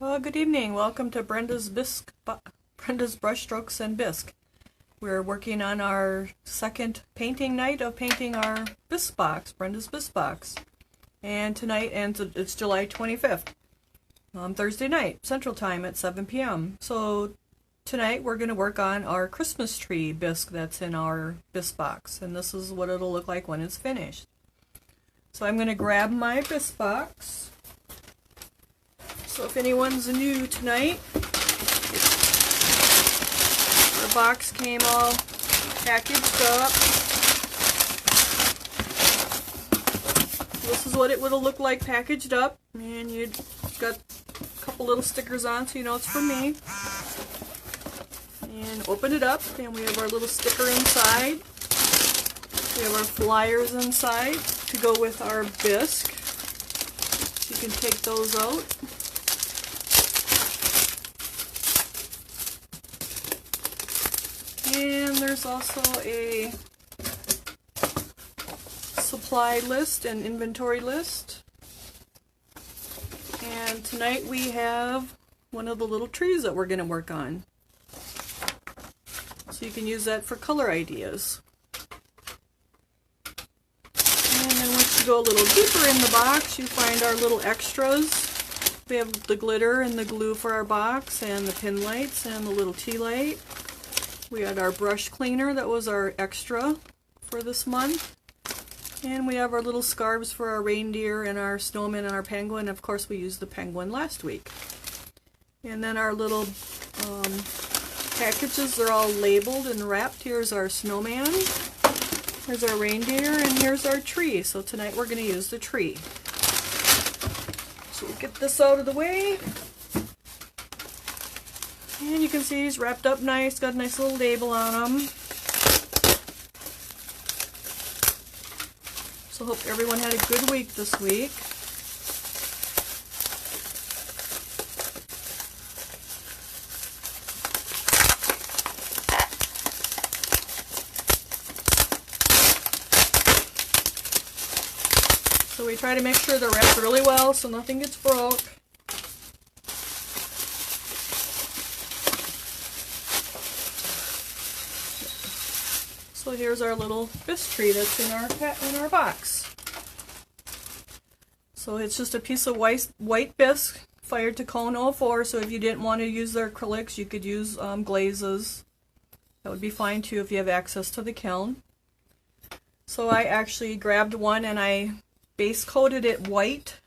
Good evening. Welcome to Brenda's Brushstrokes and Bisque. We're working on our second painting night of painting our Bisque box, Brenda's Bisque box. And tonight, it's July 25th, Thursday night, Central Time at 7 p.m. So tonight we're going to work on our Christmas tree bisque that's in our bisque box. And this is what it'll look like when it's finished. So I'm going to grab my bisque box. So if anyone's new tonight, our box came all packaged up. This is what it would have looked like packaged up, and you've got a couple little stickers on so you know it's from me. And open it up, and we have our little sticker inside. We have our flyers inside to go with our bisque. You can take those out. And there's also a supply list and inventory list. And tonight we have one of the little trees that we're going to work on. So you can use that for color ideas. And then once you go a little deeper in the box, you find our little extras. We have the glitter and the glue for our box, and the pin lights and the little tea light. We had our brush cleaner that was our extra for this month. And we have our little scarves for our reindeer and our snowman and our penguin. Of course, we used the penguin last week. And then our little packages are all labeled and wrapped. Here's our snowman, here's our reindeer, and here's our tree. So tonight we're going to use the tree. So we'll get this out of the way. And you can see he's wrapped up nice, got a nice little label on him. So hope everyone had a good week this week. So we try to make sure they're wrapped really well so nothing gets broke. So here's our little bisque tree that's in our box. So it's just a piece of white bisque fired to cone 04. So if you didn't want to use their acrylics, you could use glazes. That would be fine too if you have access to the kiln. So I actually grabbed one and I base coated it white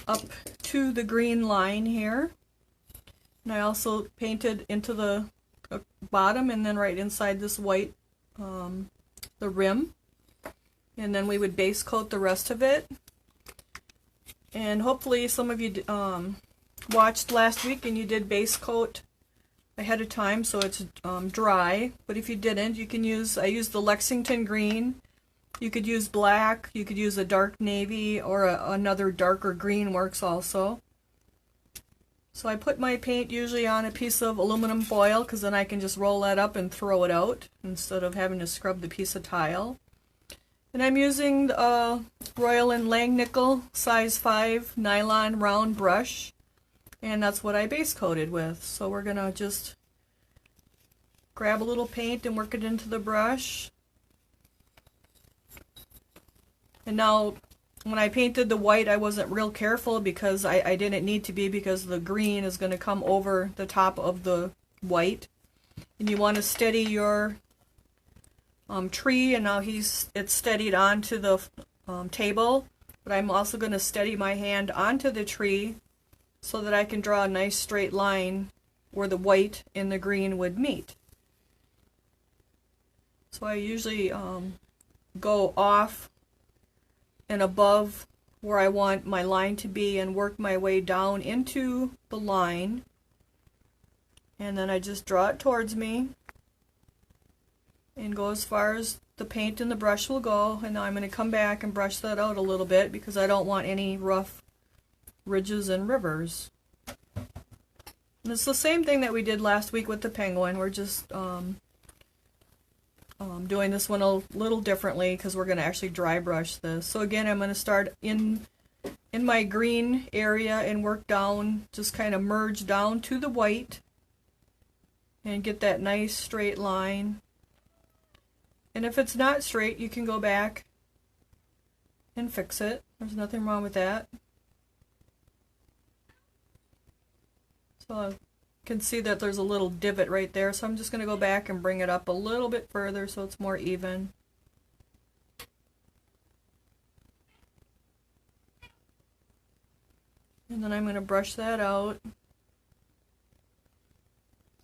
up to the green line here. And I also painted into the bottom and then right inside this white the rim, and then we would base coat the rest of it. And hopefully some of you watched last week and you did base coat ahead of time so it's dry, but if you didn't, you can use, I used the Lexington green. You could use black, you could use a dark navy, or another darker green works also. So I put my paint usually on a piece of aluminum foil because then I can just roll that up and throw it out instead of having to scrub the piece of tile. And I'm using the Royal & Langnickel size 5 nylon round brush, and that's what I base coated with. So we're going to just grab a little paint and work it into the brush. And now when I painted the white, I wasn't real careful because I didn't need to be, because the green is going to come over the top of the white. And you want to steady your tree, and now it's steadied onto the table. But I'm also going to steady my hand onto the tree so that I can draw a nice straight line where the white and the green would meet. So I usually go off and above where I want my line to be and work my way down into the line, and then I just draw it towards me and go as far as the paint and the brush will go. And now I'm going to come back and brush that out a little bit because I don't want any rough ridges and rivers. And it's the same thing that we did last week with the penguin. We're just doing this one a little differently because we're going to actually dry brush this. So again, I'm going to start in in my green area and work down, just kind of merge down to the white and get that nice straight line. And if it's not straight, you can go back and fix it. There's nothing wrong with that. So I can see that there's a little divot right there, so I'm just going to go back and bring it up a little bit further so it's more even. And then I'm going to brush that out.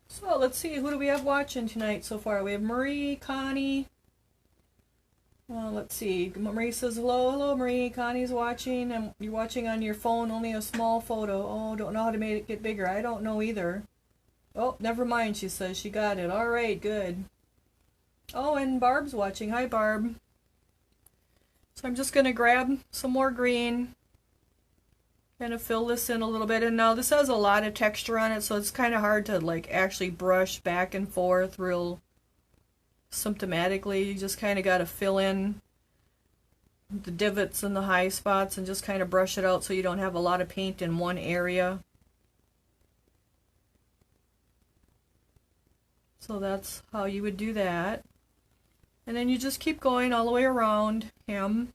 So let's see, who do we have watching tonight so far? We have Marie, Connie. Let's see, Marie says hello. Hello Marie, Connie's watching, and you're watching on your phone, only a small photo. Oh, don't know how to make it get bigger. I don't know either. Oh, never mind, she says. She got it. All right, good. Oh, and Barb's watching. Hi, Barb. So I'm just going to grab some more green, kind of fill this in a little bit. And now this has a lot of texture on it, so it's kind of hard to like actually brush back and forth real symptomatically. You just kind of got to fill in the divots and the high spots and just kind of brush it out so you don't have a lot of paint in one area. So that's how you would do that. And then you just keep going all the way around him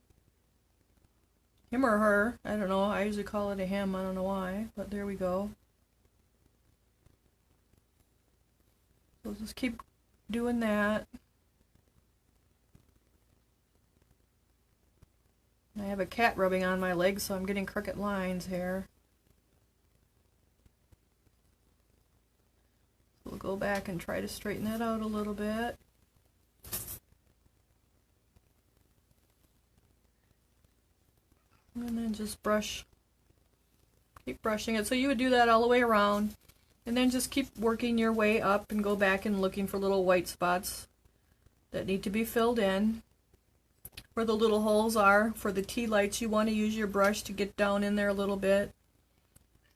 or her. I don't know. I usually call it a him. I don't know why, but there we go. So just keep doing that. I have a cat rubbing on my leg, so I'm getting crooked lines here. We'll go back and try to straighten that out a little bit. And then just brush, keep brushing it. So you would do that all the way around. And then just keep working your way up and go back and looking for little white spots that need to be filled in. Where the little holes are for the tea lights, you want to use your brush to get down in there a little bit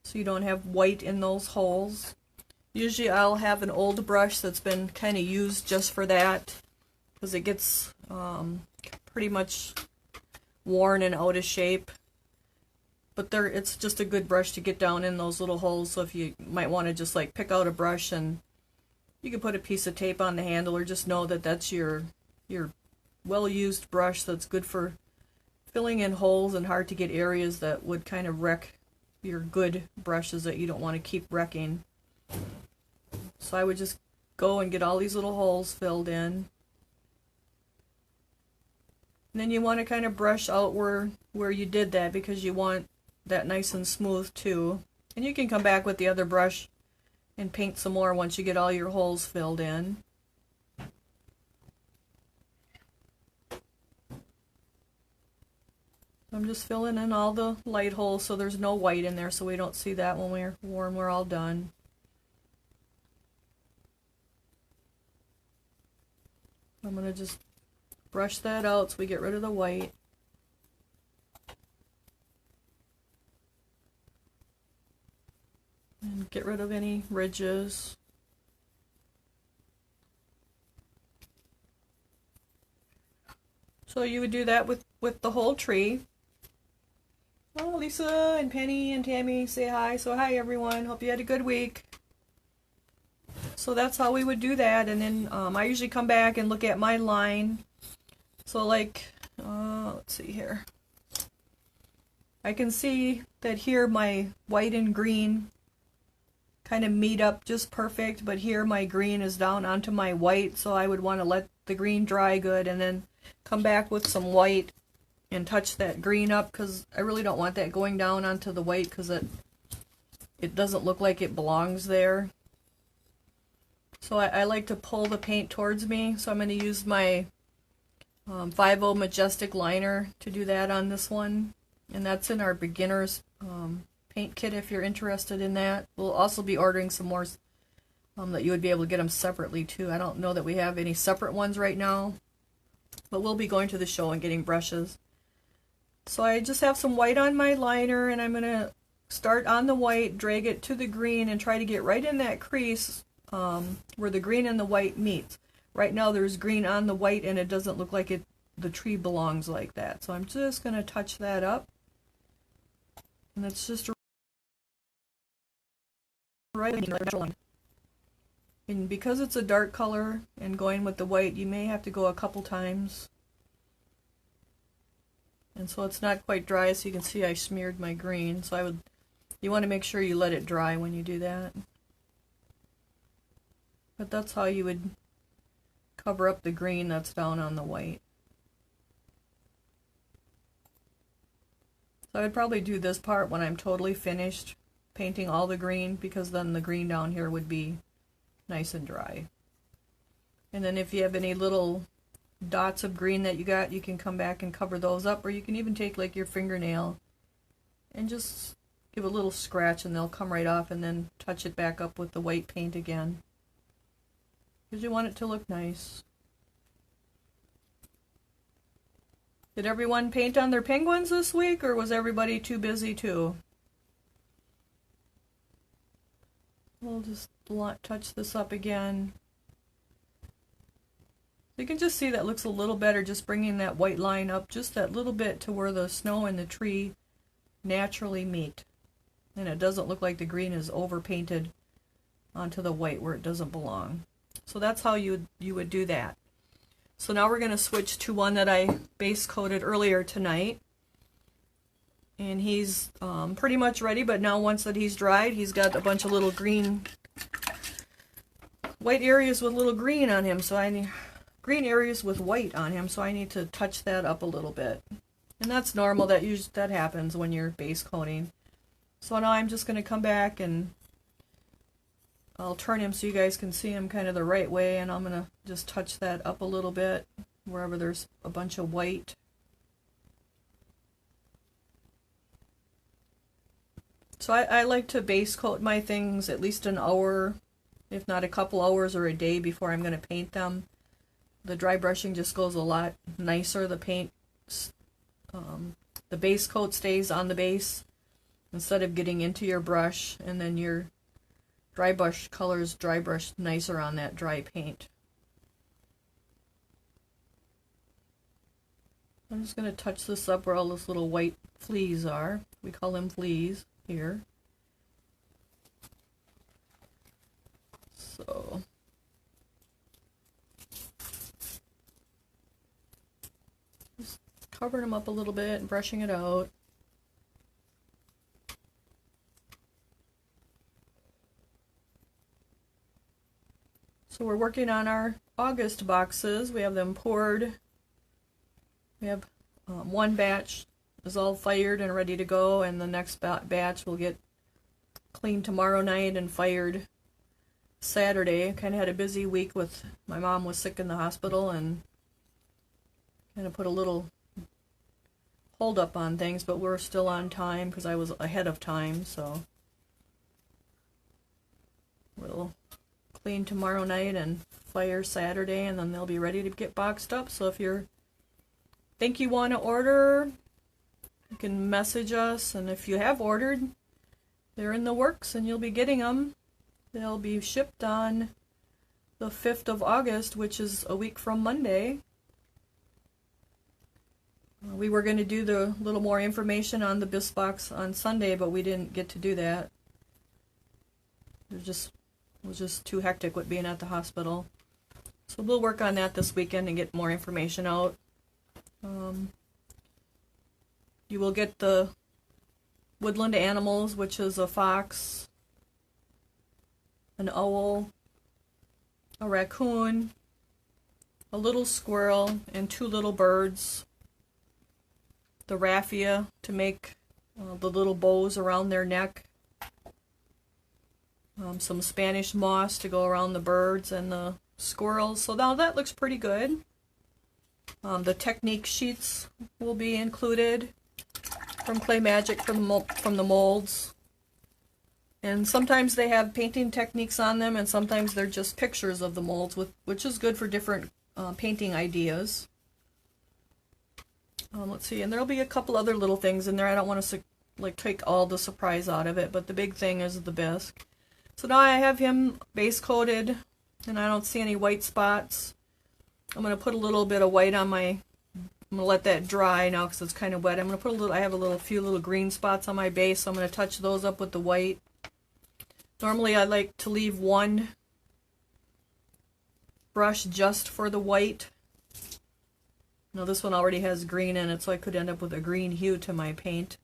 so you don't have white in those holes. Usually I'll have an old brush that's been kind of used just for that because it gets pretty much worn and out of shape. But it's just a good brush to get down in those little holes, so if you might want to just like pick out a brush and you can put a piece of tape on the handle, or just know that that's your well-used brush that's good for filling in holes and hard to get areas that would kind of wreck your good brushes that you don't want to keep wrecking. So I would just go and get all these little holes filled in. And then you want to kind of brush out where you did that, because you want that nice and smooth too. And you can come back with the other brush and paint some more once you get all your holes filled in. I'm just filling in all the light holes so there's no white in there, so we don't see that when we're all done. I'm going to just brush that out so we get rid of the white. And get rid of any ridges. So you would do that with the whole tree. Oh, Lisa and Penny and Tammy say hi. So hi everyone. Hope you had a good week. So that's how we would do that. And then I usually come back and look at my line. So like, let's see here. I can see that here my white and green kind of meet up just perfect, but here my green is down onto my white, so I would want to let the green dry good and then come back with some white and touch that green up, because I really don't want that going down onto the white, because it doesn't look like it belongs there. So I like to pull the paint towards me, so I'm going to use my 5.0 Majestic liner to do that on this one, and that's in our beginner's paint kit if you're interested in that. We'll also be ordering some more that you would be able to get them separately too. I don't know that we have any separate ones right now, but we'll be going to the show and getting brushes. So I just have some white on my liner, and I'm going to start on the white, drag it to the green, and try to get right in that crease where the green and the white meets. Right now there's green on the white, and it doesn't look like the tree belongs like that. So I'm just going to touch that up. And it's just right. And because it's a dark color and going with the white, you may have to go a couple times. And so it's not quite dry, so you can see I smeared my green. So you want to make sure you let it dry when you do that. But that's how you would cover up the green that's down on the white. So I would probably do this part when I'm totally finished painting all the green, because then the green down here would be nice and dry. And then if you have any little dots of green that you got, you can come back and cover those up, or you can even take like your fingernail and just give a little scratch and they'll come right off, and then touch it back up with the white paint again, because you want it to look nice. Did everyone paint on their penguins this week, or was everybody too busy too? We'll just touch this up again. You can just see that looks a little better, just bringing that white line up just that little bit to where the snow and the tree naturally meet. And it doesn't look like the green is over painted onto the white where it doesn't belong. So that's how you would do that. So now we're going to switch to one that I base coated earlier tonight. And he's pretty much ready, but now once that he's dried, he's got a bunch of little green, white areas with little green on him. So I need green areas with white on him, so I need to touch that up a little bit. And that's normal, that happens when you're base coating. So now I'm just going to come back and I'll turn him so you guys can see him kind of the right way, and I'm going to just touch that up a little bit wherever there's a bunch of white. So I like to base coat my things at least an hour, if not a couple hours or a day before I'm going to paint them. The dry brushing just goes a lot nicer. The paint, the base coat stays on the base instead of getting into your brush, and then your dry brush colors dry brush nicer on that dry paint. I'm just going to touch this up where all those little white fleas are. We call them fleas here. So just covering them up a little bit and brushing it out. So we're working on our August boxes. We have them poured. We have one batch is all fired and ready to go, and the next batch will get cleaned tomorrow night and fired Saturday. Kind of had a busy week with my mom was sick in the hospital, and kind of put a little hold up on things, but we're still on time because I was ahead of time. So we'll clean tomorrow night and fire Saturday, and then they'll be ready to get boxed up. So if you think you want to order, you can message us, and if you have ordered, they're in the works and you'll be getting them. They'll be shipped on the 5th of August, which is a week from Monday. We were going to do the little more information on the Bisque box on Sunday, but we didn't get to do that. It was just too hectic with being at the hospital. So we'll work on that this weekend and get more information out. You will get the woodland animals, which is a fox, an owl, a raccoon, a little squirrel, and 2 little birds. The raffia to make the little bows around their neck. Some Spanish moss to go around the birds and the squirrels. So now that looks pretty good. The technique sheets will be included from Clay Magic from the molds. And sometimes they have painting techniques on them, and sometimes they're just pictures of the molds, which is good for different painting ideas. Let's see, and there'll be a couple other little things in there. I don't want to take all the surprise out of it, but the big thing is the bisque. So now I have him base coated, and I don't see any white spots. I'm going to put a little bit of white on my I'm gonna let that dry now because it's kind of wet. I'm gonna put a little. I have a few little green spots on my base, so I'm gonna touch those up with the white. Normally, I like to leave one brush just for the white. Now this one already has green in it, so I could end up with a green hue to my paint.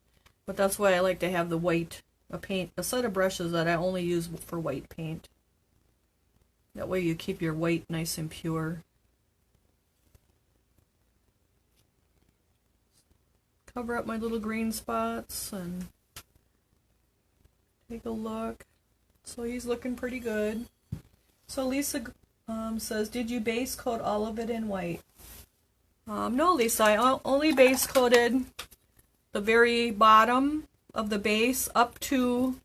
But that's why I like to have the white, a set of brushes that I only use for white paint. That way you keep your white nice and pure. Cover up my little green spots and take a look. So he's looking pretty good. So Lisa says, did you base coat all of it in white? No, Lisa, I only base coated the very bottom of the base up to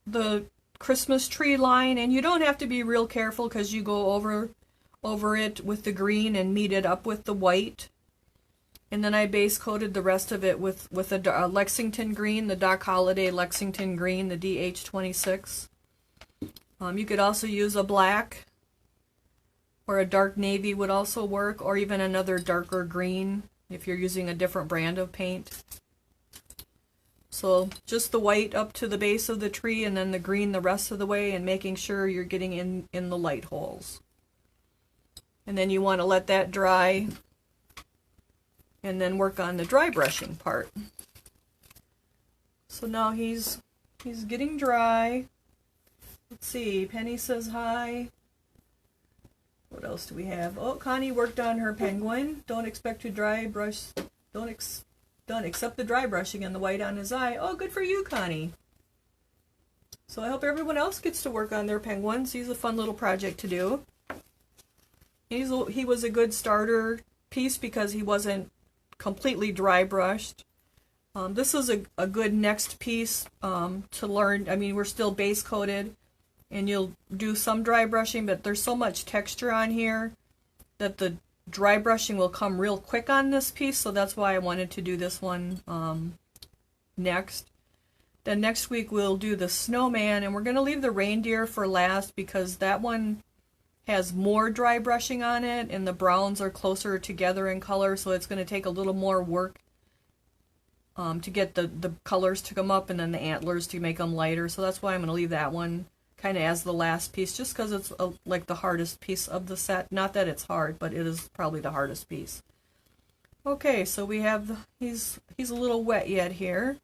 the Christmas tree line, and you don't have to be real careful because you go over it with the green and meet it up with the white. And then I base coated the rest of it with a Lexington green, the Doc Holliday Lexington green, the DH26. You could also use a black, or a dark navy would also work, or even another darker green if you're using a different brand of paint. So just the white up to the base of the tree, and then the green the rest of the way, and making sure you're getting in the light holes. And then you want to let that dry, and then work on the dry brushing part. So now he's getting dry. Let's see, Penny says hi. What else do we have? Oh, Connie worked on her penguin. Don't expect to dry brush. Don't accept the dry brushing and the white on his eye. Oh, good for you, Connie. So I hope everyone else gets to work on their penguins. He's a fun little project to do. He was a good starter piece because he wasn't completely dry brushed. This is a good next piece to learn. I mean, we're still base coated, and you'll do some dry brushing, but there's so much texture on here that the dry brushing will come real quick on this piece, so that's why I wanted to do this one next. Then next week we'll do the snowman, and we're going to leave the reindeer for last because that one has more dry brushing on it, and the browns are closer together in color, so it's going to take a little more work to get the colors to come up, and then the antlers to make them lighter. So that's why I'm going to leave that one kind of as the last piece, just because it's like the hardest piece of the set. Not that it's hard, but it is probably the hardest piece. Okay, so we have he's a little wet yet here.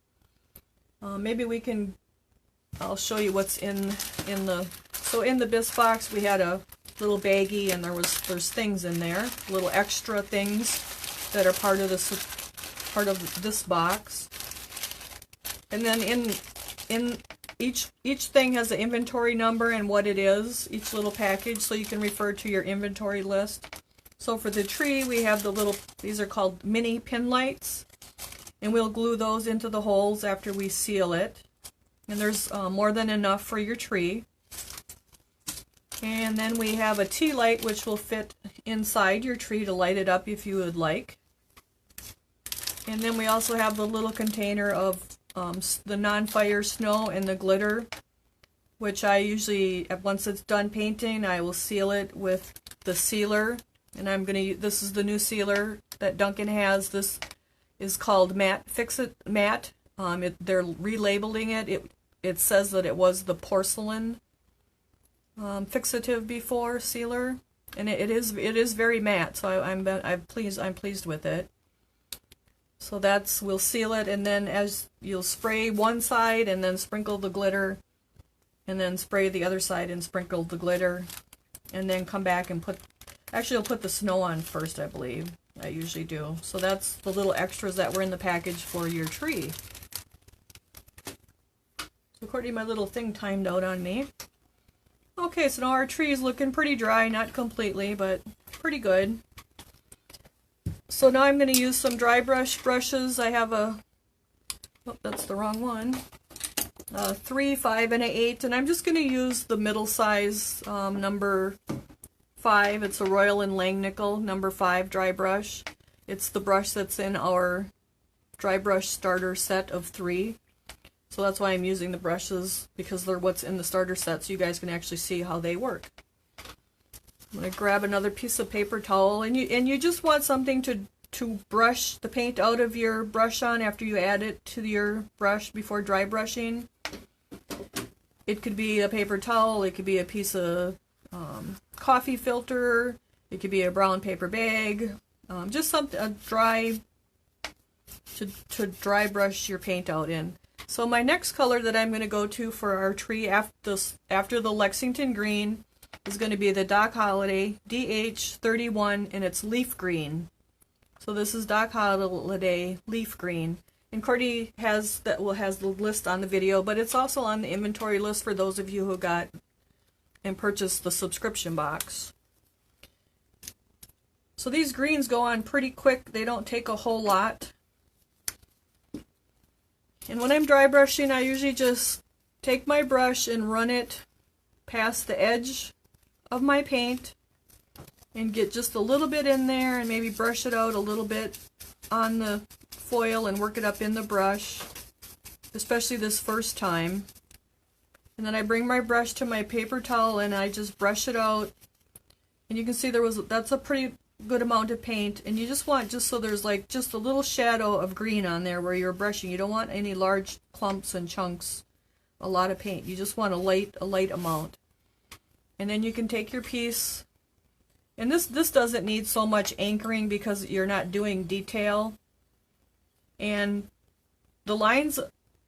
Maybe we can. I'll show you what's in the. So in the Bisque box we had a little baggie, and there's things in there, little extra things that are part of this box. And then in each thing has an inventory number and what it is, each little package, so you can refer to your inventory list. So for the tree we have these are called mini pin lights, and we'll glue those into the holes after we seal it. And there's more than enough for your tree. And then we have a tea light, which will fit inside your tree to light it up if you would like. And then we also have the little container of the non-fire snow and the glitter, which I usually, once it's done painting, I will seal it with the sealer. And this is the new sealer that Duncan has. This is called Matte Fix-It Matte. They're relabeling it. It says that it was the porcelain fixative before sealer, and it is very matte, so I'm pleased with it. So we'll seal it, and then as you'll spray one side and then sprinkle the glitter, and then spray the other side and sprinkle the glitter, and then come back and I'll put the snow on first, I believe. I usually do. So that's the little extras that were in the package for your tree. So Courtney, my little thing timed out on me. Okay, so now our tree is looking pretty dry, not completely, but pretty good. So now I'm going to use some dry brushes. I have oh, that's the wrong one. 3, 5, and an 8, and I'm just going to use the middle size number 5. It's a Royal & Langnickel number 5 dry brush. It's the brush that's in our dry brush starter set of 3. So that's why I'm using the brushes, because they're what's in the starter set, so you guys can actually see how they work. I'm going to grab another piece of paper towel, and you just want something to brush the paint out of your brush on after you add it to your brush before dry brushing. It could be a paper towel, it could be a piece of coffee filter, it could be a brown paper bag, just something dry to dry brush your paint out in. So my next color that I'm going to go to for our tree after the Lexington green is going to be the Doc Holliday DH31, and it's leaf green. So this is Doc Holliday leaf green. And Courtney has the list on the video, but it's also on the inventory list for those of you who got and purchased the subscription box. So these greens go on pretty quick. They don't take a whole lot. And when I'm dry brushing, I usually just take my brush and run it past the edge of my paint and get just a little bit in there and maybe brush it out a little bit on the foil and work it up in the brush, especially this first time. And then I bring my brush to my paper towel and I just brush it out. And you can see that's a pretty good amount of paint, and you just want so there's like just a little shadow of green on there where you're brushing. You don't want any large clumps and chunks, a lot of paint. You just want a light amount. And then you can take your piece, and this doesn't need so much anchoring because you're not doing detail, and the lines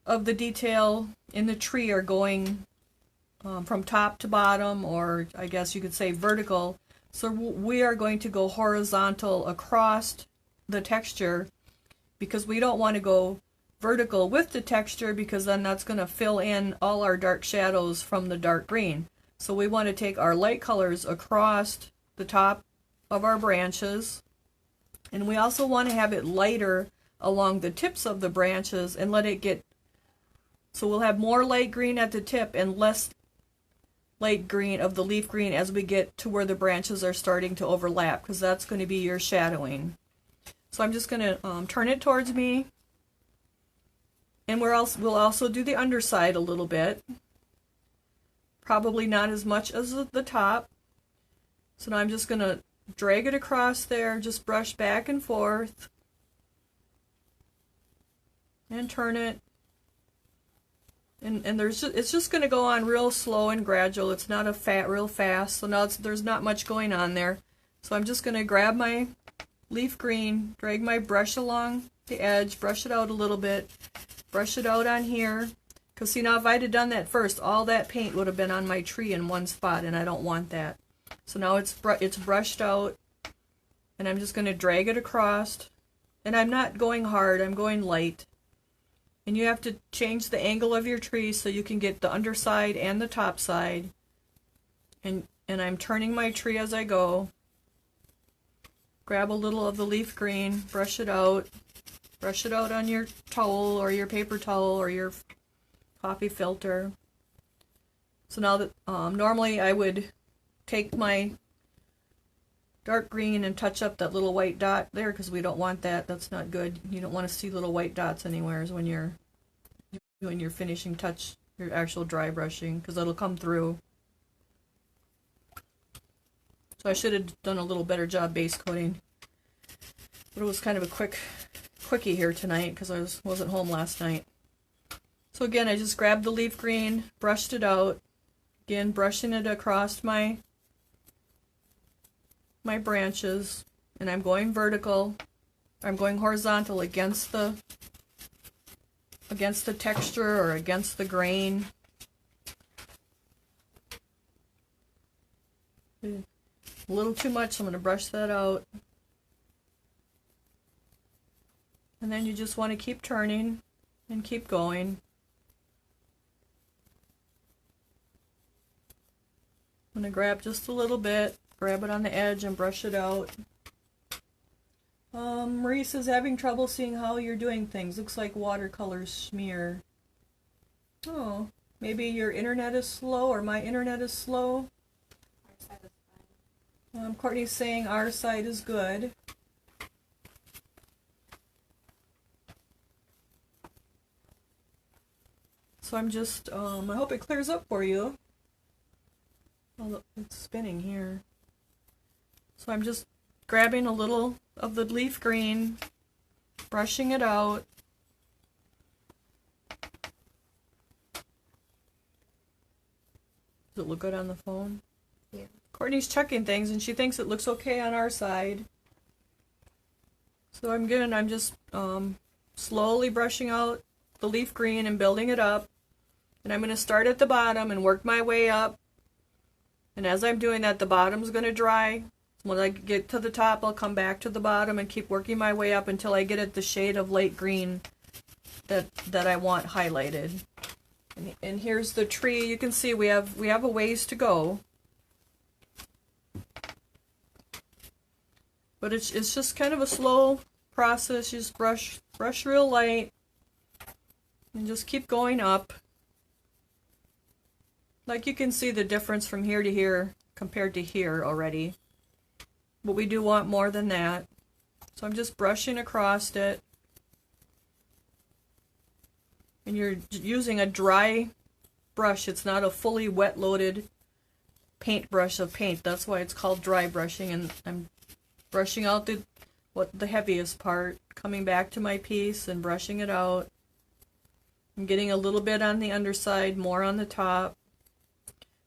of the detail in the tree are going from top to bottom, or I guess you could say vertical. So we are going to go horizontal across the texture because we don't want to go vertical with the texture, because then that's going to fill in all our dark shadows from the dark green. So we want to take our light colors across the top of our branches, and we also want to have it lighter along the tips of the branches and let it get, so we'll have more light green at the tip and less light green of the leaf green as we get to where the branches are starting to overlap, because that's going to be your shadowing. So I'm just going to turn it towards me, and we'll also do the underside a little bit, probably not as much as the top. So now I'm just going to drag it across there, just brush back and forth and turn it. And it's just going to go on real slow and gradual. It's not real fast. So now there's not much going on there. So I'm just going to grab my leaf green, drag my brush along the edge, brush it out a little bit, brush it out on here. Because see, now if I'd have done that first, all that paint would have been on my tree in one spot, and I don't want that. So now it's brushed out, and I'm just going to drag it across. And I'm not going hard, I'm going light. And you have to change the angle of your tree so you can get the underside and the top side. And I'm turning my tree as I go. Grab a little of the leaf green, brush it out on your towel or your paper towel or your coffee filter. So now that normally I would take my dark green and touch up that little white dot there, because we don't want that. That's not good. You don't want to see little white dots anywhere when you're doing your finishing touch, your actual dry brushing, because it'll come through. So I should have done a little better job base coating, but it was kind of a quickie here tonight because I wasn't home last night. So again, I just grabbed the leaf green, brushed it out, again brushing it across my branches, and I'm going vertical. I'm going horizontal against the texture or against the grain. A little too much, so I'm going to brush that out. And then you just want to keep turning and keep going. I'm going to grab just a little bit, grab it on the edge and brush it out. Maurice is having trouble seeing how you're doing things. Looks like watercolors smear. Oh, maybe your internet is slow or my internet is slow. Our side is fine. Courtney's saying our side is good. So I'm just, I hope it clears up for you. Oh, look, it's spinning here. So I'm just grabbing a little of the leaf green, brushing it out. Does it look good on the phone? Yeah. Courtney's checking things and she thinks it looks okay on our side. So I'm just slowly brushing out the leaf green and building it up. And I'm going to start at the bottom and work my way up. And as I'm doing that, the bottom's going to dry. When I get to the top, I'll come back to the bottom and keep working my way up until I get at the shade of light green that I want highlighted. And here's the tree. You can see we have a ways to go. But it's just kind of a slow process. You just brush real light and just keep going up. Like you can see the difference from here to here compared to here already. But we do want more than that. So I'm just brushing across it. And you're using a dry brush. It's not a fully wet loaded paintbrush of paint. That's why it's called dry brushing. And I'm brushing out the heaviest part, coming back to my piece and brushing it out. I'm getting a little bit on the underside, more on the top.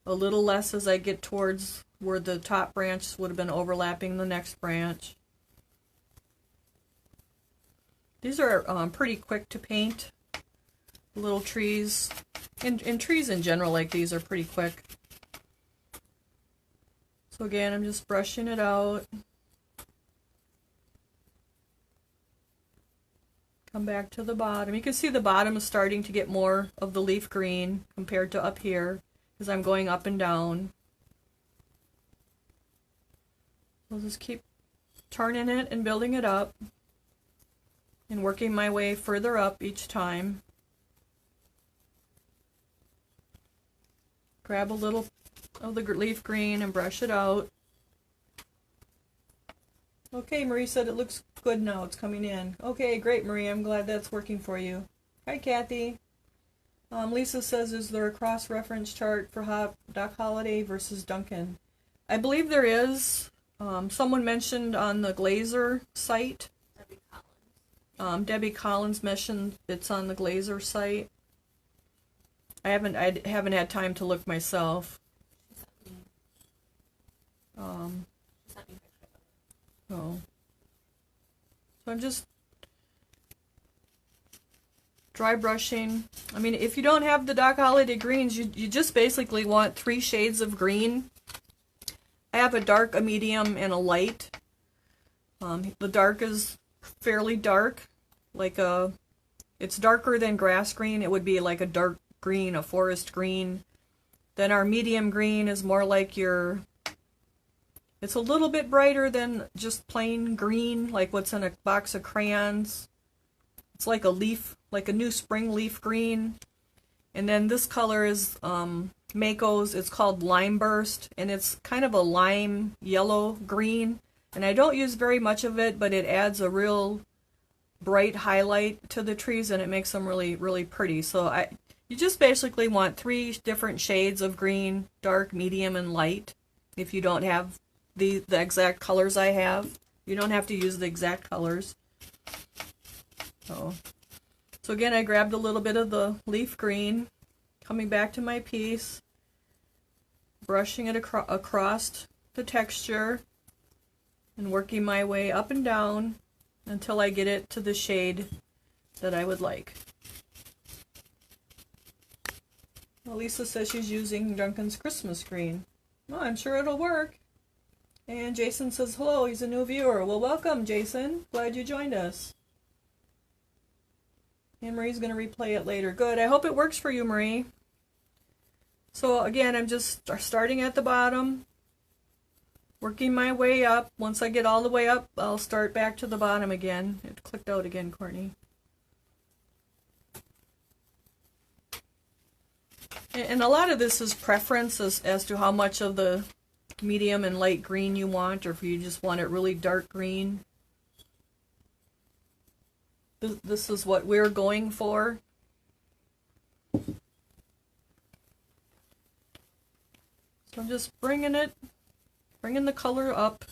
A little less as I get towards where the top branch would have been overlapping the next branch. These are pretty quick to paint. Little trees, and trees in general like these are pretty quick. So again, I'm just brushing it out. Come back to the bottom. You can see the bottom is starting to get more of the leaf green compared to up here because I'm going up and down. I'll just keep turning it and building it up and working my way further up each time. Grab a little of the leaf green and brush it out. Okay, Marie said it looks good now. It's coming in. Okay, great, Marie. I'm glad that's working for you. Hi, Kathy. Lisa says, is there a cross-reference chart for Doc Holliday versus Duncan? I believe there is. Someone mentioned on the Glazer site. Debbie Collins. Debbie Collins mentioned it's on the Glazer site. I haven't had time to look myself. She sent me a picture of it. Oh. So I'm just dry brushing. I mean, if you don't have the Doc Holliday greens, you just basically want 3 shades of green. I have a dark, a medium, and a light. The dark is fairly dark, it's darker than grass green. It would be like a dark green, a forest green. Then our medium green is more like it's a little bit brighter than just plain green, like what's in a box of crayons. It's like a leaf, like a new spring leaf green. And then this color is Mayco's. It's called Limeburst, and it's kind of a lime yellow green. And I don't use very much of it, but it adds a real bright highlight to the trees, and it makes them really, really pretty. So you just basically want 3 different shades of green: dark, medium, and light. If you don't have the exact colors I have, you don't have to use the exact colors. So again, I grabbed a little bit of the leaf green, coming back to my piece, brushing it across the texture, and working my way up and down until I get it to the shade that I would like. Well, Lisa says she's using Duncan's Christmas green. Well, I'm sure it'll work. And Jason says hello, he's a new viewer. Well, welcome, Jason. Glad you joined us. And Marie's going to replay it later. Good. I hope it works for you, Marie. So again, I'm just starting at the bottom, working my way up. Once I get all the way up, I'll start back to the bottom again. It clicked out again, Courtney. And a lot of this is preference as to how much of the medium and light green you want, or if you just want it really dark green. This is what we're going for. So I'm just bringing the color up.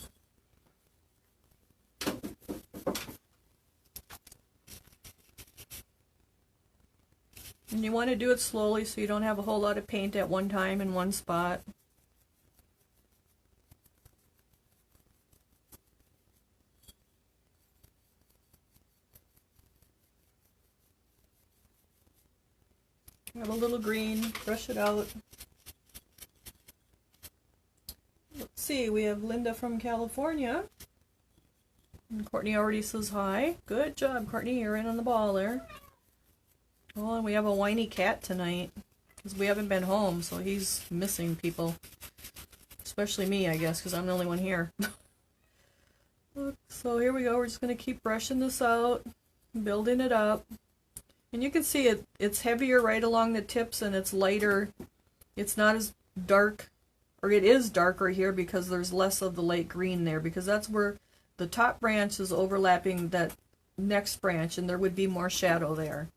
And you want to do it slowly so you don't have a whole lot of paint at one time in one spot. Have a little green, brush it out. Let's see, we have Linda from California. And Courtney already says hi. Good job, Courtney, you're in on the ball there. Oh, and we have a whiny cat tonight because we haven't been home, so he's missing people. Especially me, I guess, because I'm the only one here. So here we go. We're just going to keep brushing this out, building it up. And you can see it's heavier right along the tips and it's lighter. It's not as dark, or it is darker here because there's less of the light green there, because that's where the top branch is overlapping that next branch and there would be more shadow there.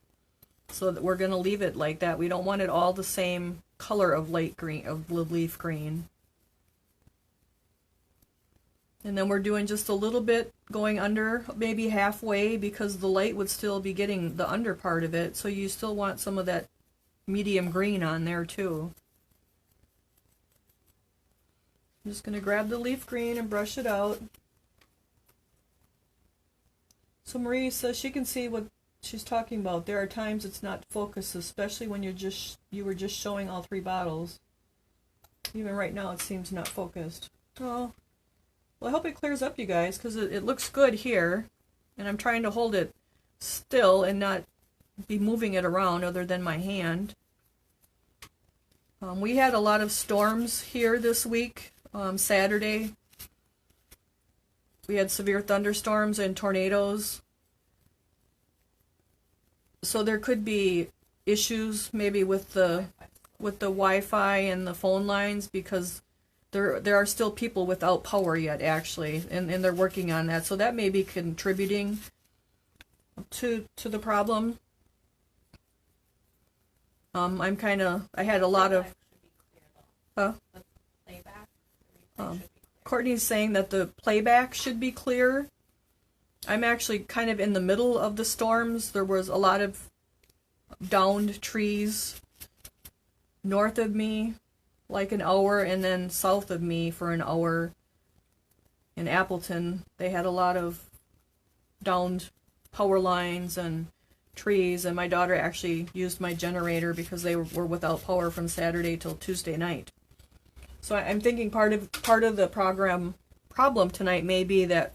So that we're going to leave it like that. We don't want it all the same color of light green, of leaf green. And then we're doing just a little bit going under, maybe halfway, because the light would still be getting the under part of it. So you still want some of that medium green on there too. I'm just going to grab the leaf green and brush it out. So Marie says she can see what she's talking about. There are times it's not focused, especially when you were just showing all three bottles. Even right now it seems not focused. Oh. Well, I hope it clears up, you guys, because it looks good here, and I'm trying to hold it still and not be moving it around other than my hand. We had a lot of storms here this week. Saturday, we had severe thunderstorms and tornadoes. So there could be issues maybe with the Wi-Fi and the phone lines, because there are still people without power yet, actually, and they're working on that. So that may be contributing to the problem. I had a lot of... Courtney's saying that the playback should be clear. I'm actually kind of in the middle of the storms. There was a lot of downed trees north of me, like an hour, and then south of me for an hour. In Appleton, they had a lot of downed power lines and trees, and my daughter actually used my generator because they were without power from Saturday till Tuesday night. So I'm thinking part of the problem tonight may be that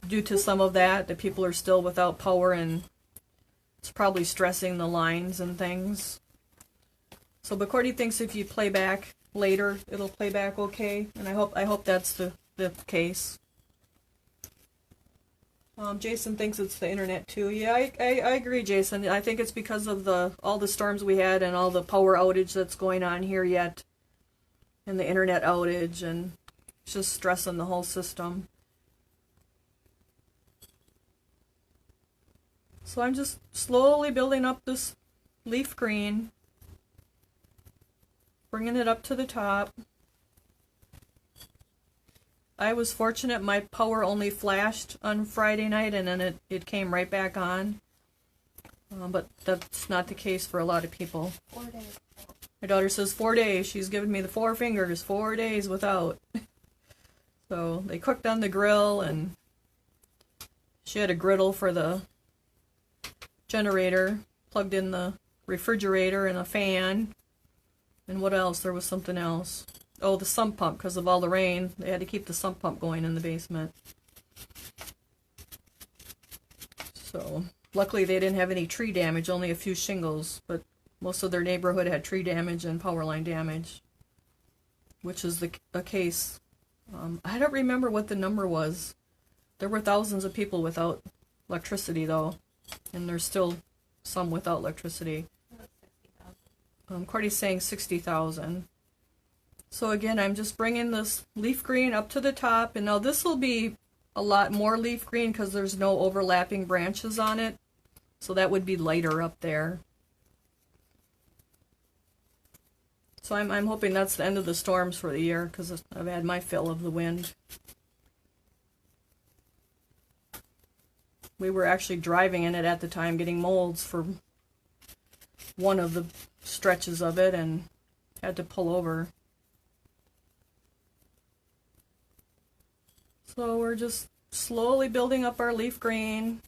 due to some of that people are still without power, and it's probably stressing the lines and things. So, but Courtney thinks if you play back later, it'll play back okay, and I hope that's the case. Jason thinks it's the internet too. Yeah, I agree, Jason. I think it's because of all the storms we had and all the power outage that's going on here yet, and the internet outage, and it's just stressing the whole system. So I'm just slowly building up this leaf green, bringing it up to the top. I was fortunate my power only flashed on Friday night, and then it came right back on. But that's not the case for a lot of people. 4 days. My daughter says 4 days. She's given me the 4 fingers, 4 days without. So they cooked on the grill, and she had a griddle for the generator, plugged in the refrigerator and a fan. And what else? There was something else. Oh, the sump pump, because of all the rain. They had to keep the sump pump going in the basement. So, luckily they didn't have any tree damage, only a few shingles, but most of their neighborhood had tree damage and power line damage, which is a case. I don't remember what the number was. There were thousands of people without electricity, though, and there's still some without electricity. Courtney's saying 60,000. So again, I'm just bringing this leaf green up to the top, and now this will be a lot more leaf green because there's no overlapping branches on it. So that would be lighter up there. So I'm hoping that's the end of the storms for the year, because I've had my fill of the wind. We were actually driving in it at the time, getting molds for one of the stretches of it and had to pull over. So we're just slowly building up our leaf green.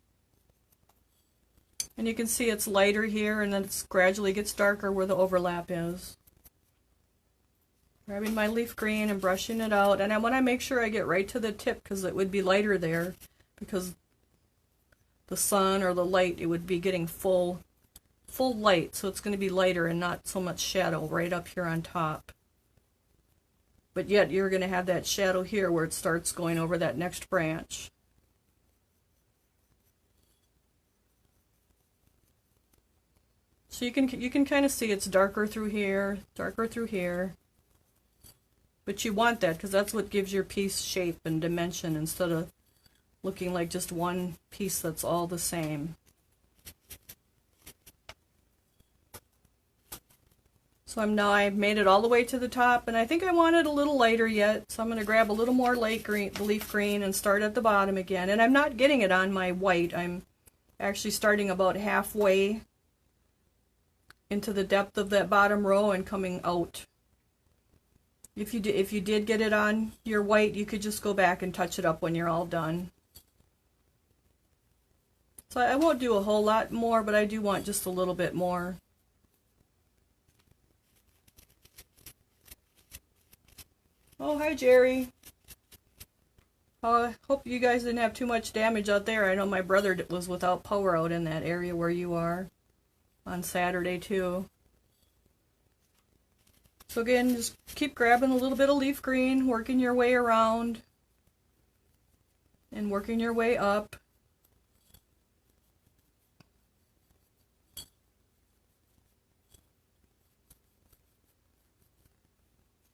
And you can see it's lighter here, and then it gradually gets darker where the overlap is. Grabbing my leaf green and brushing it out, and I want to make sure I get right to the tip because it would be lighter there, because the sun or the light, it would be getting full light, so it's going to be lighter and not so much shadow right up here on top. But yet you're going to have that shadow here where it starts going over that next branch. So you can kind of see it's darker through here, but you want that because that's what gives your piece shape and dimension instead of looking like just one piece that's all the same. So I've made it all the way to the top, and I think I want it a little lighter yet, so I'm going to grab a little more light green, leaf green, and start at the bottom again. And I'm not getting it on my white. I'm actually starting about halfway into the depth of that bottom row and coming out. If you did get it on your white, you could just go back and touch it up when you're all done. So I won't do a whole lot more, but I do want just a little bit more. Oh, hi Jerry. Hope you guys didn't have too much damage out there. I know my brother was without power out in that area where you are on Saturday too. So again, just keep grabbing a little bit of leaf green, working your way around and working your way up.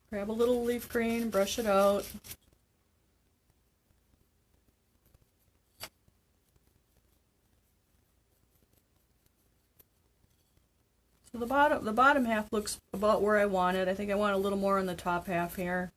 Grab a little leaf green, brush it out. So the bottom half looks about where I want it. I think I want a little more on the top half here.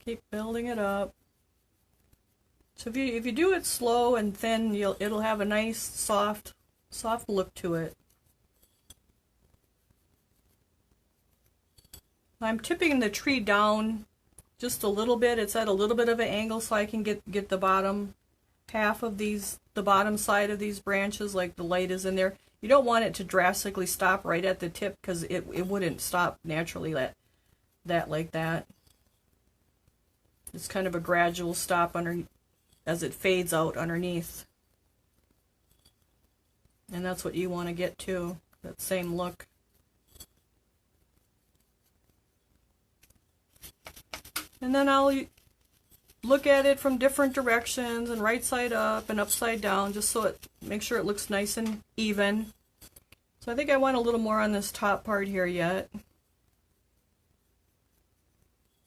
Keep building it up. So if you do it slow and thin, it'll have a nice soft look to it. I'm tipping the tree down just a little bit. It's at a little bit of an angle so I can get the bottom half of these, the bottom side of these branches, like the light is in there. You don't want it to drastically stop right at the tip because it wouldn't stop naturally like that. It's kind of a gradual stop as it fades out underneath. And that's what you want to get to, that same look. And then I'll look at it from different directions and right side up and upside down, just so make sure it looks nice and even. So I think I want a little more on this top part here yet.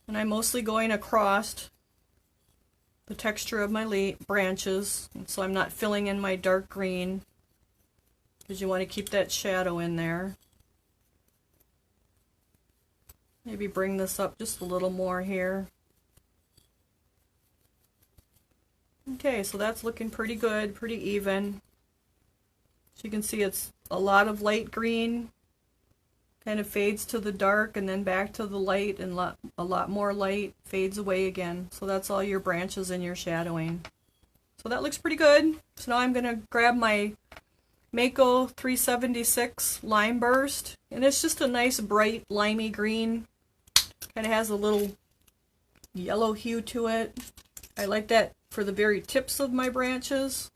And I'm mostly going across the texture of my branches, and so I'm not filling in my dark green, because you want to keep that shadow in there. Maybe bring this up just a little more here. Okay, so that's looking pretty good, pretty even. So you can see it's a lot of light green, kind of fades to the dark and then back to the light, and a lot more light fades away again. So that's all your branches and your shadowing. So that looks pretty good. So now I'm going to grab my Mayco 376 Limeburst, and it's just a nice bright limey green. Kind of has a little yellow hue to it. I like that for the very tips of my branches.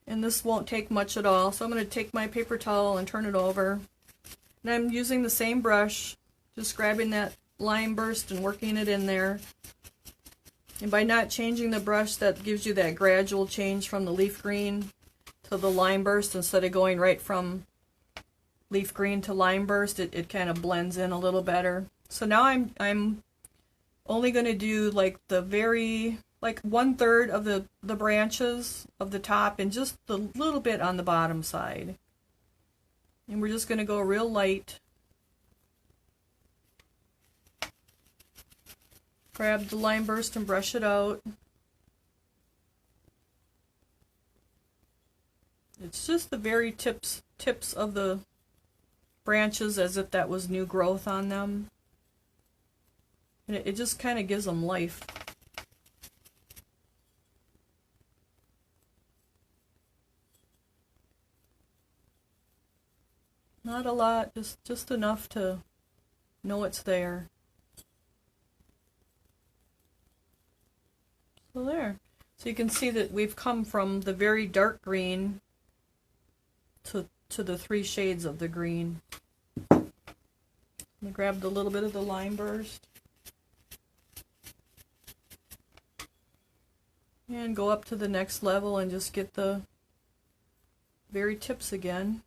And this won't take much at all. So I'm going to take my paper towel and turn it over. And I'm using the same brush, just grabbing that Limeburst and working it in there. And by not changing the brush, that gives you that gradual change from the leaf green to the Limeburst instead of going right from leaf green to Limeburst. It kind of blends in a little better. So now I'm only going to do like the very like 1/3 of the branches of the top and just a little bit on the bottom side. And we're just going to go real light. Grab the Limeburst and brush it out. It's just the very tips of the branches, as if that was new growth on them. And it just kind of gives them life. Not a lot, just enough to know it's there. So there. So you can see that we've come from the very dark green to the 3 shades of the green. I'm going to grab a little bit of the Limeburst and go up to the next level and just get the very tips again.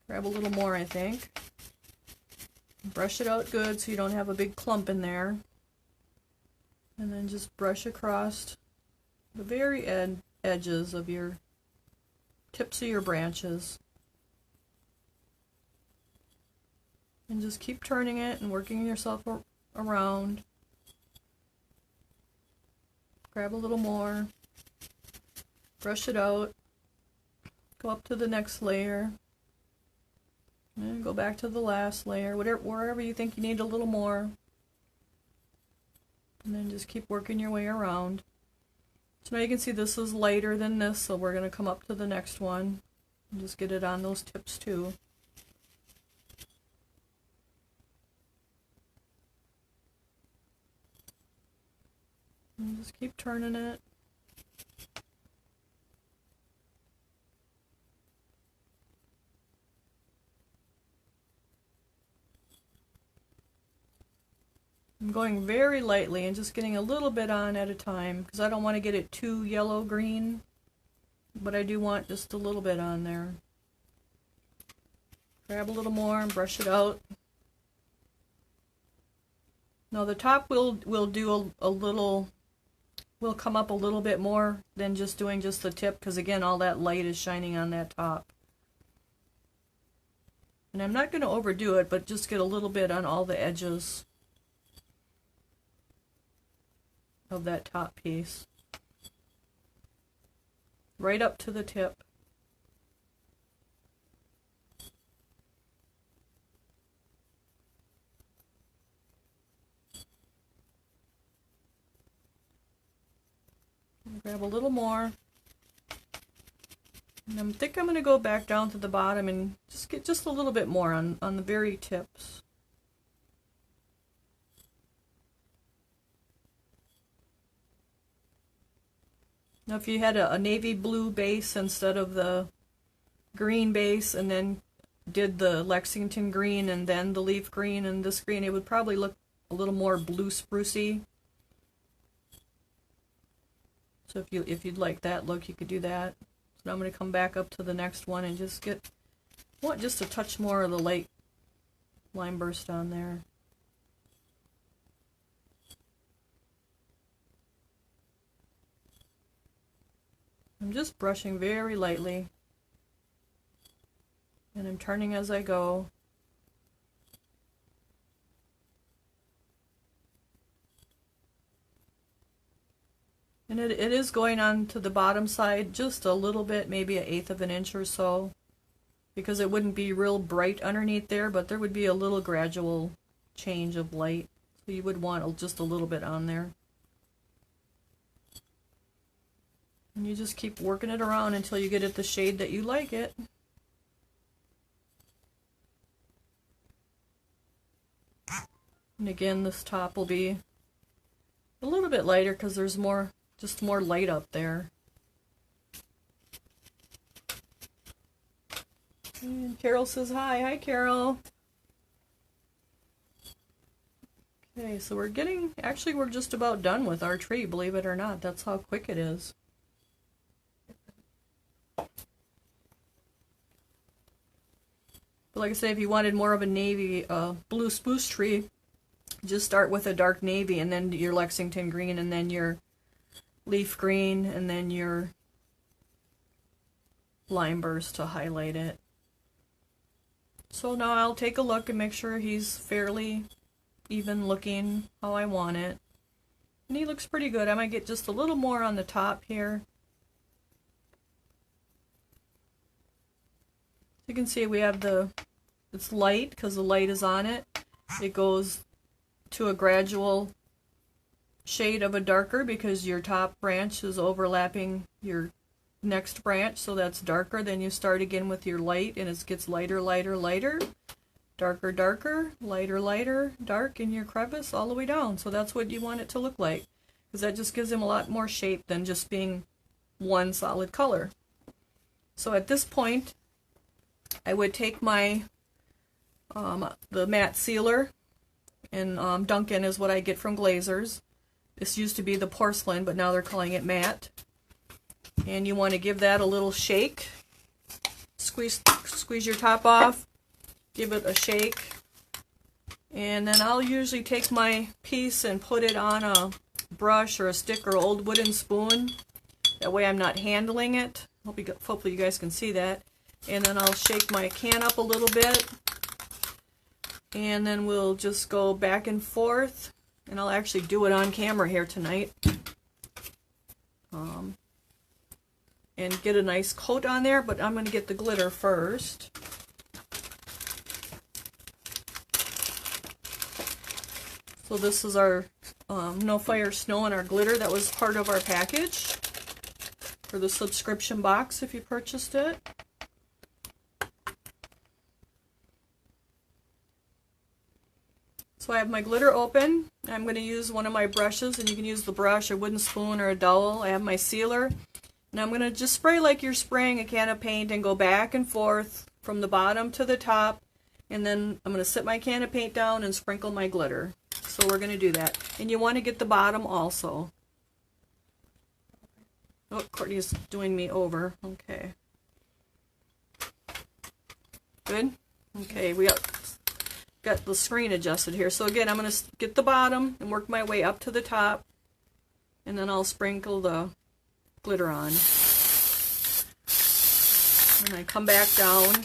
Grab a little more, I think. Brush it out good so you don't have a big clump in there. And then just brush across the very edges of your tips of your branches. And just keep turning it and working yourself around. Grab a little more. Brush it out. Go up to the next layer. And go back to the last layer, wherever you think you need a little more. And then just keep working your way around. So now you can see this is lighter than this, so we're going to come up to the next one and just get it on those tips too. And just keep turning it. I'm going very lightly and just getting a little bit on at a time because I don't want to get it too yellow-green, but I do want just a little bit on there. Grab a little more and brush it out. Now the top will do a little, will come up a little bit more than just doing just the tip, because again all that light is shining on that top. And I'm not going to overdo it, but just get a little bit on all the edges of that top piece. Right up to the tip. Grab a little more. And I think I'm going to go back down to the bottom and just get just a little bit more on the very tips. Now if you had a navy blue base instead of the green base and then did the Lexington green and then the leaf green and this green, it would probably look a little more blue sprucey. So if you'd like that look, you could do that. So now I'm going to come back up to the next one and just get, I want just a touch more of the light Limeburst on there. I'm just brushing very lightly, and I'm turning as I go. And it is going on to the bottom side just a little bit, maybe 1/8 of an inch or so, because it wouldn't be real bright underneath there, but there would be a little gradual change of light. So you would want just a little bit on there. And you just keep working it around until you get it the shade that you like it. And again, this top will be a little bit lighter because there's just more light up there. And Carol says hi. Hi, Carol. Okay, so actually we're just about done with our tree, believe it or not. That's how quick it is. But like I say, if you wanted more of a navy, blue spruce tree, just start with a dark navy and then your Lexington green and then your leaf green, and then your Limeburst to highlight it. So now I'll take a look and make sure he's fairly even looking how I want it. And he looks pretty good. I might get just a little more on the top here. You can see we have it's light because the light is on it. It goes to a gradual shade of a darker because your top branch is overlapping your next branch, so that's darker. Then you start again with your light and it gets lighter, lighter, lighter, darker, darker, lighter, lighter, dark in your crevice all the way down. So that's what you want it to look like, because that just gives him a lot more shape than just being one solid color. So at this point I would take my the matte sealer, and Duncan is what I get from Glazers. This used to be the porcelain, but now they're calling it matte. And you want to give that a little shake. Squeeze your top off, give it a shake, and then I'll usually take my piece and put it on a brush or a stick or old wooden spoon. That way I'm not handling it. Hopefully you guys can see that. And then I'll shake my can up a little bit, and then we'll just go back and forth, and I'll actually do it on camera here tonight. And get a nice coat on there, but I'm going to get the glitter first. So this is our No Fire Snow and our glitter that was part of our package for the subscription box if you purchased it. So I have my glitter open. I'm going to use one of my brushes, and you can use the brush, a wooden spoon, or a dowel. I have my sealer. And I'm going to just spray like you're spraying a can of paint and go back and forth from the bottom to the top. And then I'm going to set my can of paint down and sprinkle my glitter. So we're going to do that. And you want to get the bottom also. Oh, Courtney's doing me over. Okay. Good? Okay, we got the screen adjusted here. So again, I'm going to get the bottom and work my way up to the top. And then I'll sprinkle the glitter on, and I come back down.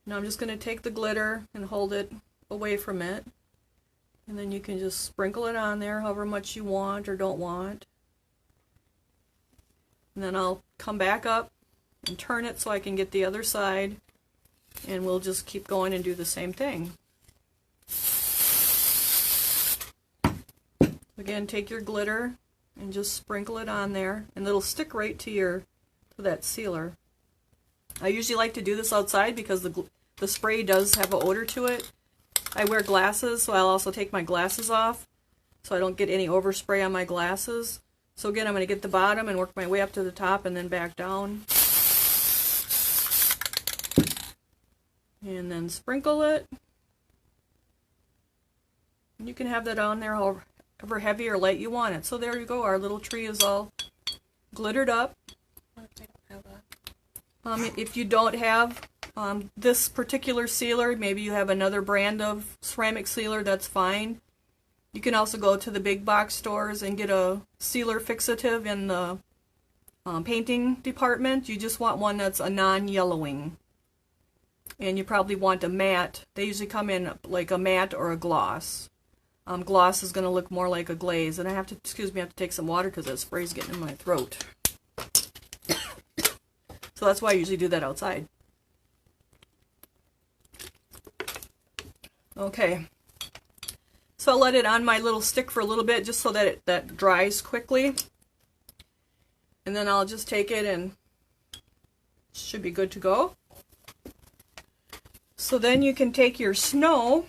Now I'm just going to take the glitter and hold it away from it, and then you can just sprinkle it on there however much you want or don't want. And then I'll come back up and turn it so I can get the other side, and we'll just keep going and do the same thing. Again, take your glitter and just sprinkle it on there, and it'll stick right to that sealer. I usually like to do this outside because the spray does have an odor to it. I wear glasses, so I'll also take my glasses off so I don't get any overspray on my glasses. So again, I'm going to get the bottom and work my way up to the top and then back down. And then sprinkle it. And you can have that on there however heavy or light you want it. So there you go, our little tree is all glittered up. If you don't have this particular sealer, maybe you have another brand of ceramic sealer, that's fine. You can also go to the big box stores and get a sealer fixative in the painting department. You just want one that's a non-yellowing. And you probably want a matte. They usually come in like a matte or a gloss. Gloss is going to look more like a glaze. And I have to, excuse me, I have to take some water because that spray's getting in my throat. So that's why I usually do that outside. Okay. So I'll let it on my little stick for a little bit just so that that dries quickly. And then I'll just take it and it should be good to go. So then you can take your snow,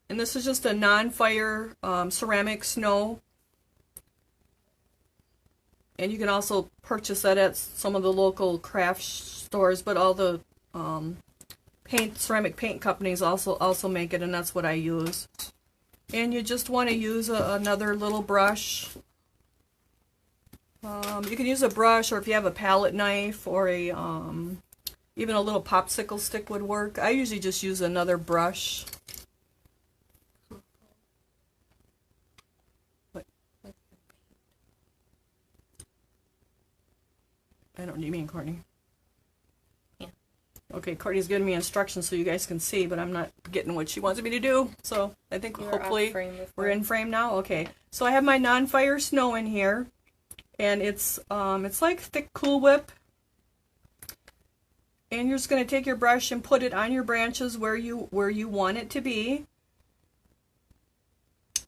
and this is just a non-fire ceramic snow, and you can also purchase that at some of the local craft stores, but all the ceramic paint companies also make it, and that's what I use. And you just want to use another little brush. You can use a brush, or if you have a palette knife or a even a little popsicle stick would work. I usually just use another brush. I don't, you mean Courtney? Yeah. Okay, Courtney's giving me instructions so you guys can see, but I'm not getting what she wants me to do. So I think You were hopefully off frame before. we're in frame now. Okay, so I have my non-fire snow in here, and it's like thick Cool Whip. And you're just going to take your brush and put it on your branches where you want it to be.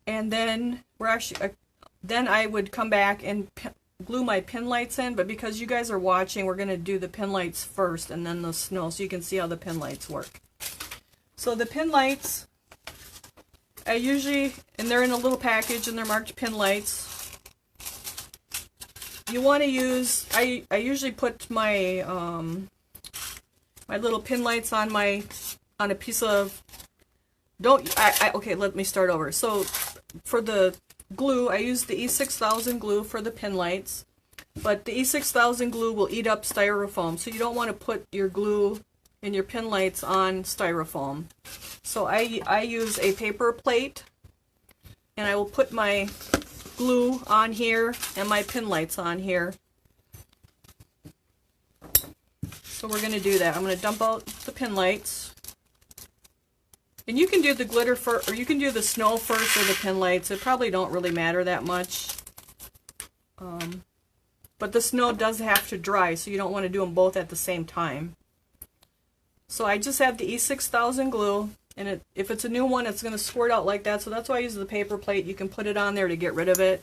And then then I would come back and glue my pin lights in, but because you guys are watching, we're going to do the pin lights first and then the snow, so you can see how the pin lights work. So the pin lights, I usually, and they're in a little package and they're marked pin lights. You want to use, I usually put my my little pin lights on a piece of, okay, let me start over. So for the glue, I use the E6000 glue for the pin lights, but the E6000 glue will eat up styrofoam, so you don't want to put your glue and your pin lights on styrofoam. So I use a paper plate, and I will put my glue on here and my pin lights on here. So we're going to do that. I'm going to dump out the pin lights. And you can do the glitter first, or you can do the snow first or the pin lights. It probably don't really matter that much. But the snow does have to dry, so you don't want to do them both at the same time. So I just have the E6000 glue, and if it's a new one, it's going to squirt out like that. So that's why I use the paper plate. You can put it on there to get rid of it.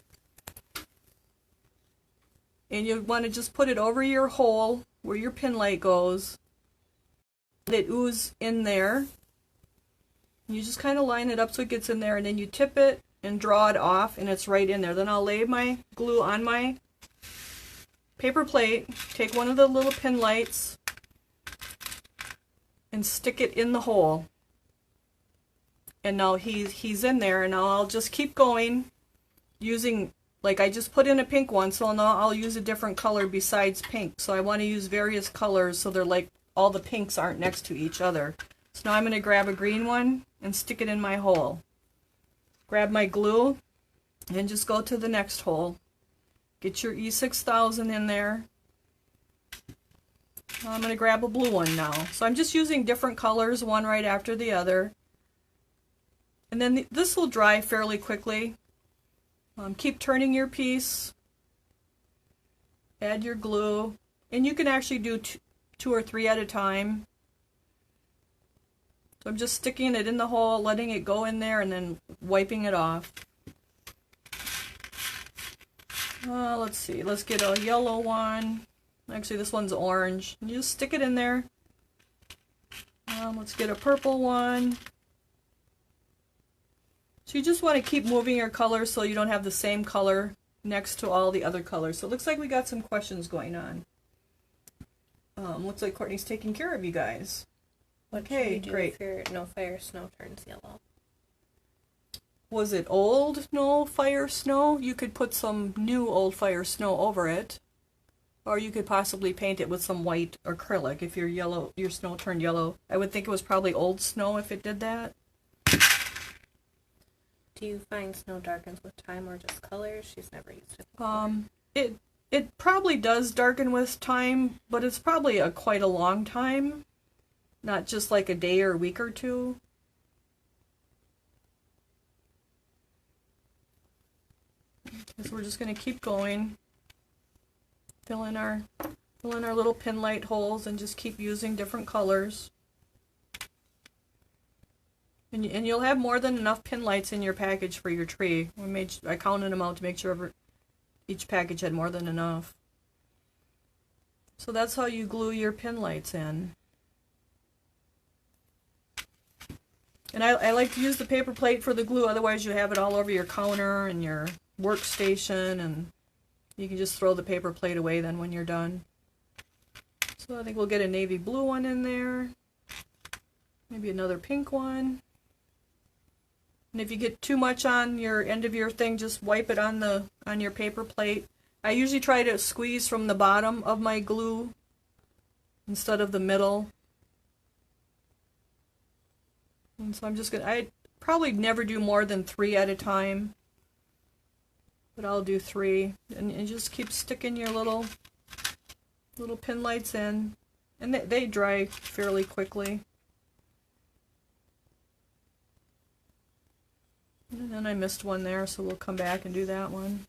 And you want to just put it over your hole where your pin light goes. Let it ooze in there. You just kind of line it up so it gets in there, and then you tip it and draw it off, and it's right in there. Then I'll lay my glue on my paper plate, take one of the little pin lights, and stick it in the hole. And now he's in there, and now I'll just keep going using, like I just put in a pink one, so now I'll use a different color besides pink. So I want to use various colors so they're like all the pinks aren't next to each other. So now I'm going to grab a green one and stick it in my hole. Grab my glue and just go to the next hole. Get your E6000 in there. Now I'm going to grab a blue one now. So I'm just using different colors, one right after the other. And then this will dry fairly quickly. Keep turning your piece. Add your glue. And you can actually do two or three at a time. So I'm just sticking it in the hole, letting it go in there, and then wiping it off. Let's see. Let's get a yellow one. Actually, this one's orange. You just stick it in there. Let's get a purple one. So you just want to keep moving your colors so you don't have the same color next to all the other colors. So it looks like we got some questions going on. Looks like Courtney's taking care of you guys. What Okay, should you do great. if your no fire snow turns yellow? Was it old no fire snow? You could put some new old fire snow over it. Or you could possibly paint it with some white acrylic if your snow turned yellow. I would think it was probably old snow if it did that. Do you find snow darkens with time or just colors? She's never used it before. It probably does darken with time, but it's probably quite a long time. Not just like a day or a week or two. Okay, so we're just going to keep going. Fill in our little pin light holes and just keep using different colors. And you'll have more than enough pin lights in your package for your tree. I counted them out to make sure each package had more than enough. So that's how you glue your pin lights in. And I like to use the paper plate for the glue, otherwise you have it all over your counter and your workstation, and you can just throw the paper plate away then when you're done. So I think we'll get a navy blue one in there. Maybe another pink one. And if you get too much on your end of your thing, just wipe it on your paper plate. I usually try to squeeze from the bottom of my glue instead of the middle. And so I probably never do more than 3 at a time, but I'll do 3. And just keep sticking your little little pin lights in, and they dry fairly quickly. And then I missed one there, so we'll come back and do that one.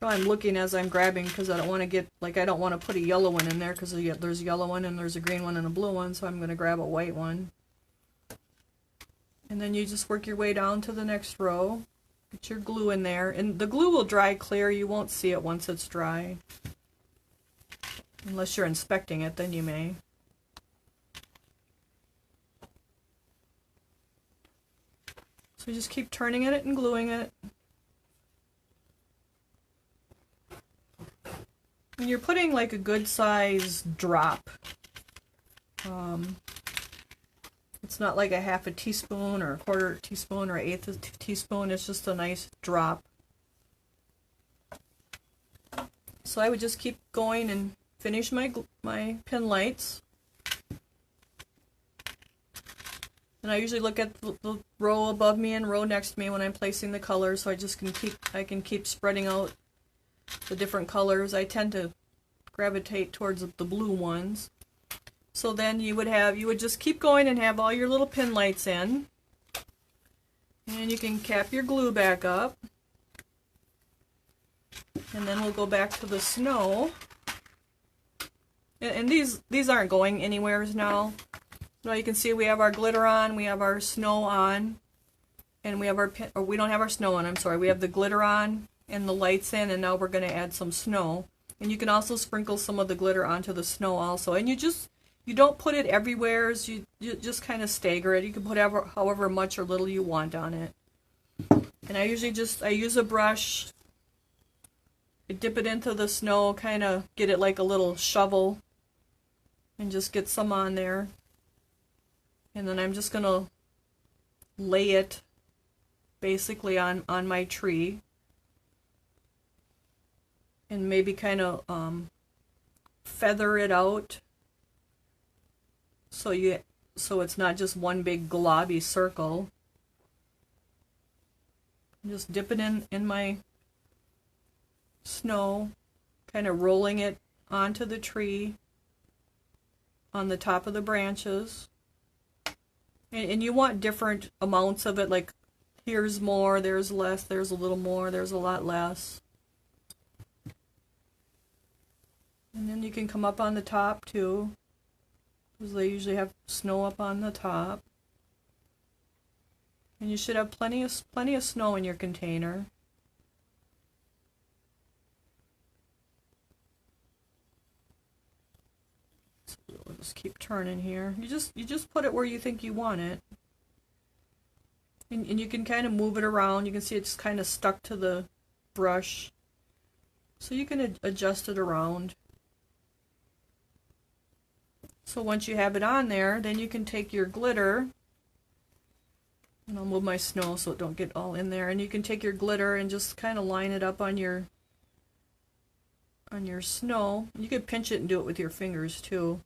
So I'm looking as I'm grabbing because I don't want to get, like, I don't want to put a yellow one in there because there's a yellow one and there's a green one and a blue one, so I'm going to grab a white one. And then you just work your way down to the next row. Get your glue in there, and the glue will dry clear. You won't see it once it's dry. Unless you're inspecting it, then you may. So just keep turning it and gluing it. When you're putting like a good size drop, it's not like a half a teaspoon or a quarter teaspoon or an eighth of a teaspoon, it's just a nice drop. So I would just keep going and finish my pin lights. And I usually look at the row above me and row next to me when I'm placing the colors, so I can keep spreading out the different colors. I tend to gravitate towards the blue ones. So then you would just keep going and have all your little pin lights in. And you can cap your glue back up. And then we'll go back to the snow. And these aren't going anywhere now. Now you can see we have our glitter on, we have our snow on, and we have our pin, or we don't have our snow on, I'm sorry. We have the glitter on and the lights in, and now we're going to add some snow. And you can also sprinkle some of the glitter onto the snow also. And you don't put it everywhere, so you just kind of stagger it. You can put however much or little you want on it. And I usually I use a brush, I dip it into the snow, kind of get it like a little shovel, and just get some on there. And then I'm just going to lay it basically on my tree. And maybe kind of feather it out so it's not just one big globby circle. Just dip it in my snow, kind of rolling it onto the tree on the top of the branches. And you want different amounts of it, like here's more, there's less, there's a little more, there's a lot less. And then you can come up on the top too, because they usually have snow up on the top. And you should have plenty of snow in your container. So we'll just keep turning here. You just put it where you think you want it. And you can kind of move it around. You can see it's kind of stuck to the brush. So you can adjust it around. So once you have it on there, then you can take your glitter, and I'll move my snow so it don't get all in there, and you can take your glitter and just kind of line it up on your snow. You could pinch it and do it with your fingers too.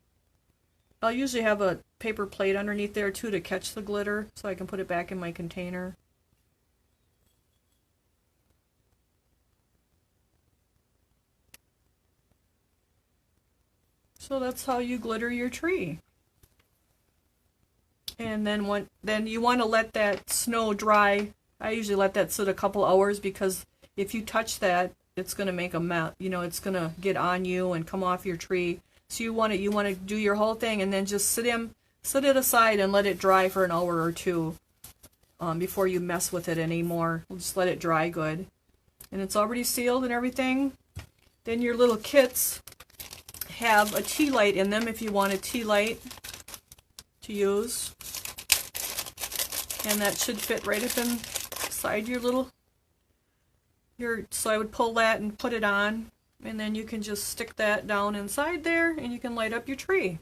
I'll usually have a paper plate underneath there too to catch the glitter, so I can put it back in my container. So that's how you glitter your tree. And then you want to let that snow dry. I usually let that sit a couple hours, because if you touch that, it's going to make a mess. You know, it's going to get on you and come off your tree. So you want to do your whole thing and then just sit it aside and let it dry for an hour or two before you mess with it anymore. Just let it dry good. And it's already sealed and everything. Then your little kits have a tea light in them if you want a tea light to use. And that should fit right up inside so I would pull that and put it on, and then you can just stick that down inside there and you can light up your tree.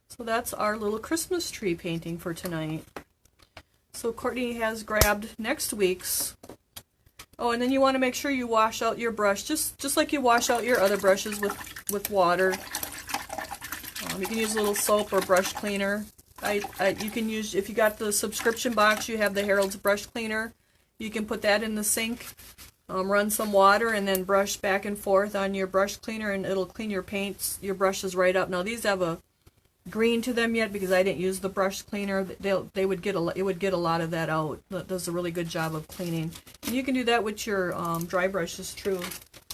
So that's our little Christmas tree painting for tonight. So Courtney has grabbed next week's. Oh, and then you want to make sure you wash out your brush, just like you wash out your other brushes with water. You can use a little soap or brush cleaner. You can use, if you got the subscription box, you have the Harold's brush cleaner. You can put that in the sink, run some water, and then brush back and forth on your brush cleaner, and it'll clean your paints, your brushes right up. Now these have a green to them yet because I didn't use the brush cleaner. It would get a lot of that out. That does a really good job of cleaning. And you can do that with your dry brushes too.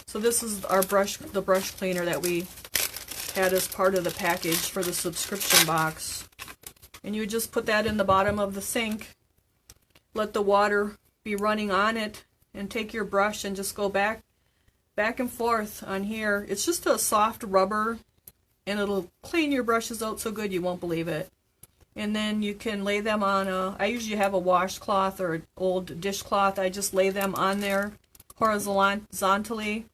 So this is our the brush cleaner that we had as part of the package for the subscription box. And you just put that in the bottom of the sink, let the water be running on it, and take your brush and just go back and forth on here. It's just a soft rubber, and it'll clean your brushes out so good you won't believe it. And then you can lay them on I usually have a washcloth or an old dishcloth. I just lay them on there horizontally,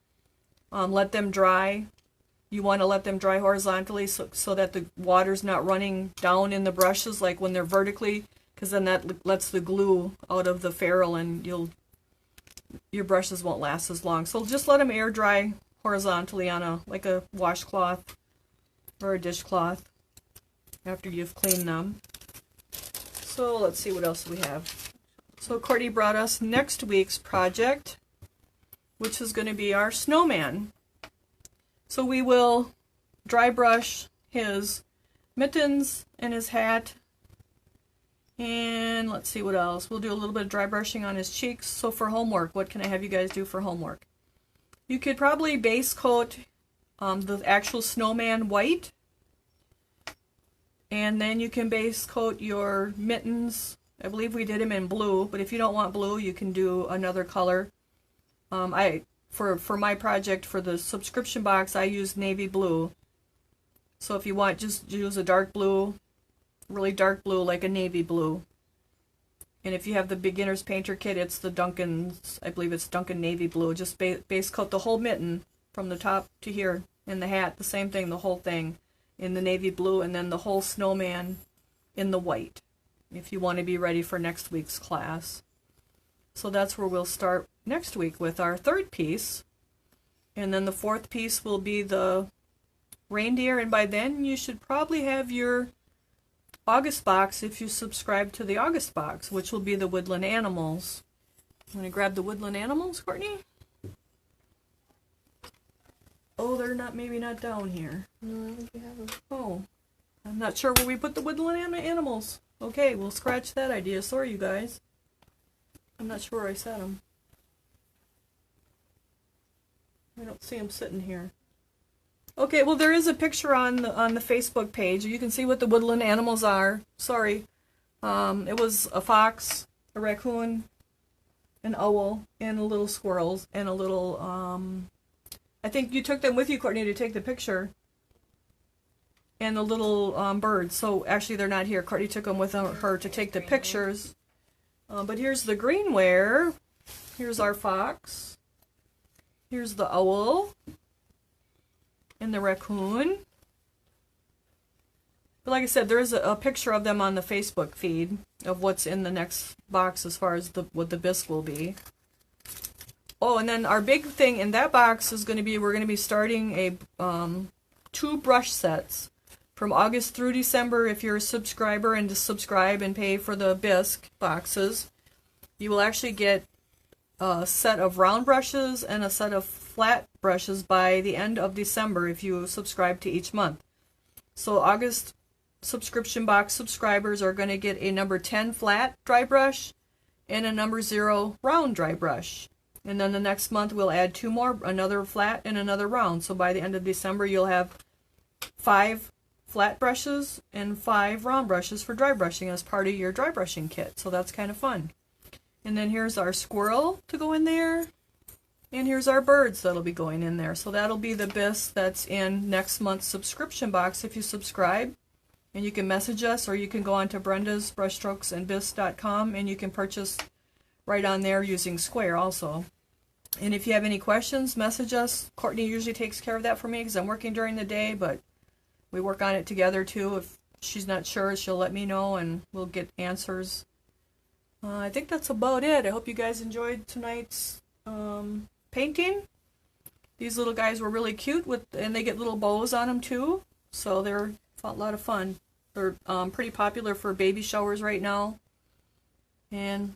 let them dry. You want to let them dry horizontally so that the water's not running down in the brushes like when they're vertically, because then that lets the glue out of the ferrule and your brushes won't last as long. So just let them air dry horizontally on like a washcloth or a dishcloth after you've cleaned them. So let's see what else we have. So Courtney brought us next week's project, which is going to be our snowman. So we will dry brush his mittens and his hat. And let's see what else. We'll do a little bit of dry brushing on his cheeks. So for homework, what can I have you guys do for homework? You could probably base coat the actual snowman white. And then you can base coat your mittens. I believe we did him in blue, but if you don't want blue, you can do another color. For my project, for the subscription box, I used navy blue. So if you want, just use a dark blue, really dark blue, like a navy blue. And if you have the beginner's painter kit, it's the Duncan's, I believe it's Duncan Navy blue. Just base coat the whole mitten from the top to here. And the hat, the same thing, the whole thing in the navy blue, and then the whole snowman in the white, if you want to be ready for next week's class. So that's where we'll start next week with our third piece. And then the fourth piece will be the reindeer, and by then you should probably have your August box if you subscribe to the August box, which will be the woodland animals. Want to grab the woodland animals, Courtney? Oh, they're not, maybe not down here. No, I think you have them. Oh, I'm not sure where we put the woodland animals. Okay, we'll scratch that idea. Sorry, you guys. I'm not sure where I set them. I don't see them sitting here. Okay, well there is a picture on the Facebook page. You can see what the woodland animals are. Sorry, it was a fox, a raccoon, an owl, and a little squirrels, and a little I think you took them with you, Courtney, to take the picture. And the little birds. So actually they're not here. Courtney took them with her to take the pictures. But here's the greenware. Here's our fox. Here's the owl. And the raccoon. But like I said, there is a picture of them on the Facebook feed of what's in the next box as far as what the bisque will be. Oh, and then our big thing in that box is going to be, we're going to be starting a 2 brush sets from August through December. If you're a subscriber and just subscribe and pay for the bisque boxes, you will actually get a set of round brushes and a set of flat brushes by the end of December if you subscribe to each month. So August subscription box subscribers are going to get a number 10 flat dry brush and a number 0 round dry brush. And then the next month we'll add 2 more, another flat and another round. So by the end of December you'll have 5 flat brushes and 5 round brushes for dry brushing as part of your dry brushing kit. So that's kind of fun. And then here's our squirrel to go in there. And here's our birds that'll be going in there. So that'll be the bisque that's in next month's subscription box if you subscribe. And you can message us, or you can go on to Brenda's Brushstrokes and Bisque.com and you can purchase right on there using Square also. And if you have any questions, message us. Courtney usually takes care of that for me because I'm working during the day, but we work on it together too. If she's not sure, she'll let me know and we'll get answers. I think that's about it. I hope you guys enjoyed tonight's painting. These little guys were really cute, and they get little bows on them too, so they're a lot of fun. They're pretty popular for baby showers right now. And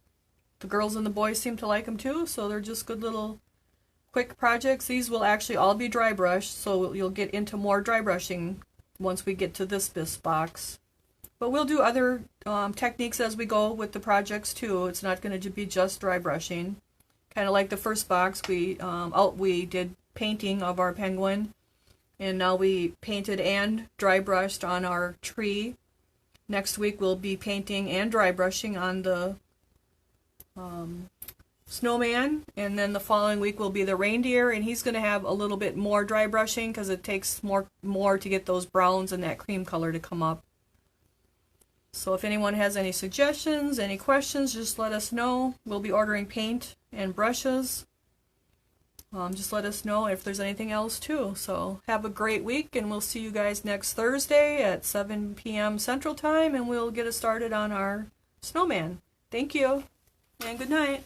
the girls and the boys seem to like them too, so they're just good little quick projects. These will actually all be dry brushed, so you'll get into more dry brushing once we get to this Bisque box. But we'll do other techniques as we go with the projects too. It's not going to be just dry brushing. Kind of like the first box, we did painting of our penguin, and now we painted and dry brushed on our tree. Next week we'll be painting and dry brushing on the snowman, and then the following week will be the reindeer, and he's going to have a little bit more dry brushing because it takes more to get those browns and that cream color to come up. So if anyone has any suggestions, any questions, just let us know. We'll be ordering paint and brushes. Just let us know if there's anything else too. So have a great week, and we'll see you guys next Thursday at 7 p.m. Central Time, and we'll get us started on our snowman. Thank you, and good night.